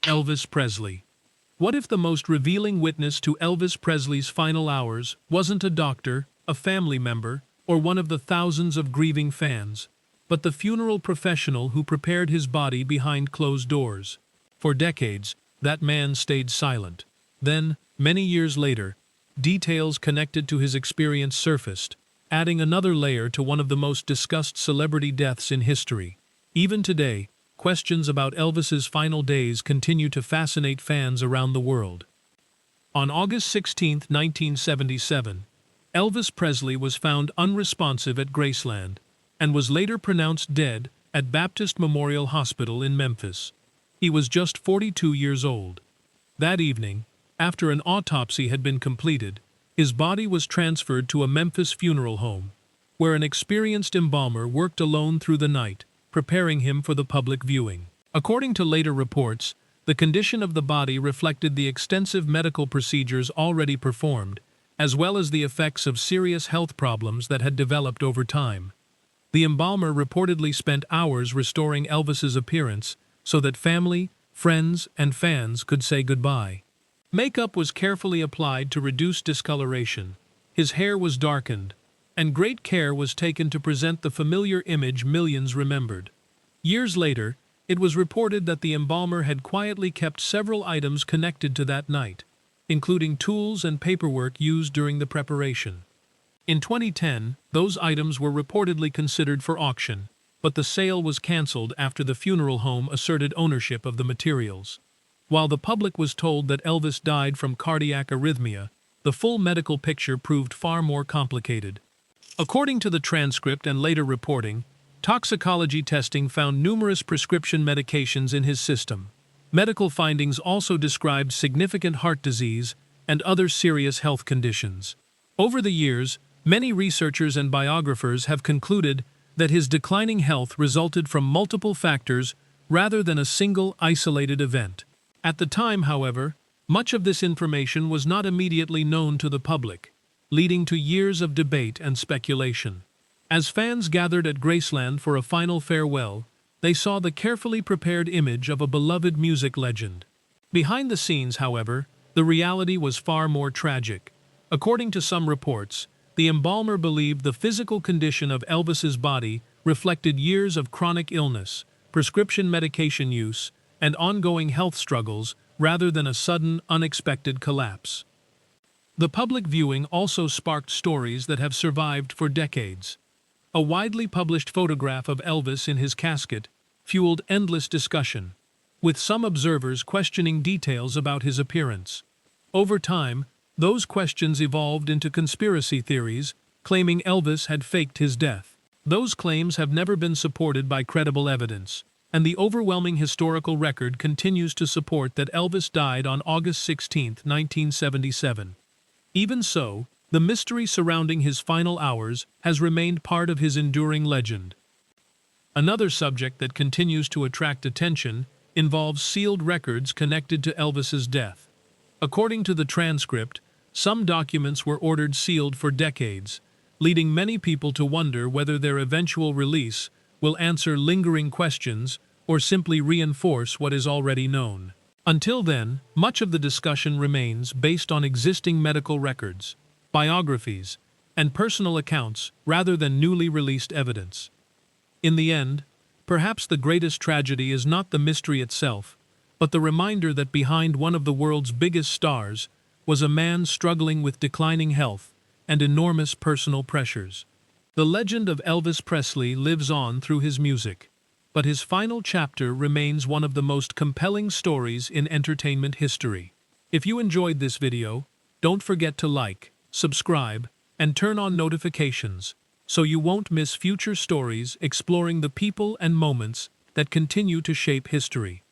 Elvis Presley. What if the most revealing witness to Elvis Presley's final hours wasn't a doctor, a family member, or one of the thousands of grieving fans, but the funeral professional who prepared his body behind closed doors? For decades, that man stayed silent. Then, many years later, details connected to his experience surfaced, adding another layer to one of the most discussed celebrity deaths in history. Even today, questions about Elvis's final days continue to fascinate fans around the world. On August 16, 1977, Elvis Presley was found unresponsive at Graceland and was later pronounced dead at Baptist Memorial Hospital in Memphis. He was just 42 years old. That evening, after an autopsy had been completed, his body was transferred to a Memphis funeral home, where an experienced embalmer worked alone through the night, preparing him for the public viewing. According to later reports, the condition of the body reflected the extensive medical procedures already performed, as well as the effects of serious health problems that had developed over time. The embalmer reportedly spent hours restoring Elvis's appearance so that family, friends, and fans could say goodbye. Makeup was carefully applied to reduce discoloration. His hair was darkened, and great care was taken to present the familiar image millions remembered. Years later, it was reported that the embalmer had quietly kept several items connected to that night, including tools and paperwork used during the preparation. In 2010, those items were reportedly considered for auction, but the sale was cancelled after the funeral home asserted ownership of the materials. While the public was told that Elvis died from cardiac arrhythmia, the full medical picture proved far more complicated. According to the transcript and later reporting, toxicology testing found numerous prescription medications in his system. Medical findings also described significant heart disease and other serious health conditions. Over the years, many researchers and biographers have concluded that his declining health resulted from multiple factors rather than a single isolated event. At the time, however, much of this information was not immediately known to the public, leading to years of debate and speculation. As fans gathered at Graceland for a final farewell, they saw the carefully prepared image of a beloved music legend. Behind the scenes, however, the reality was far more tragic. According to some reports, the embalmer believed the physical condition of Elvis's body reflected years of chronic illness, prescription medication use, and ongoing health struggles rather than a sudden, unexpected collapse. The public viewing also sparked stories that have survived for decades. A widely published photograph of Elvis in his casket fueled endless discussion, with some observers questioning details about his appearance. Over time, those questions evolved into conspiracy theories, claiming Elvis had faked his death. Those claims have never been supported by credible evidence, and the overwhelming historical record continues to support that Elvis died on August 16, 1977. Even so, the mystery surrounding his final hours has remained part of his enduring legend. Another subject that continues to attract attention involves sealed records connected to Elvis's death. According to the transcript, some documents were ordered sealed for decades, leading many people to wonder whether their eventual release will answer lingering questions or simply reinforce what is already known. Until then, much of the discussion remains based on existing medical records, biographies, and personal accounts rather than newly released evidence. In the end, perhaps the greatest tragedy is not the mystery itself, but the reminder that behind one of the world's biggest stars was a man struggling with declining health and enormous personal pressures. The legend of Elvis Presley lives on through his music, but his final chapter remains one of the most compelling stories in entertainment history. If you enjoyed this video, don't forget to like, subscribe, and turn on notifications so you won't miss future stories exploring the people and moments that continue to shape history.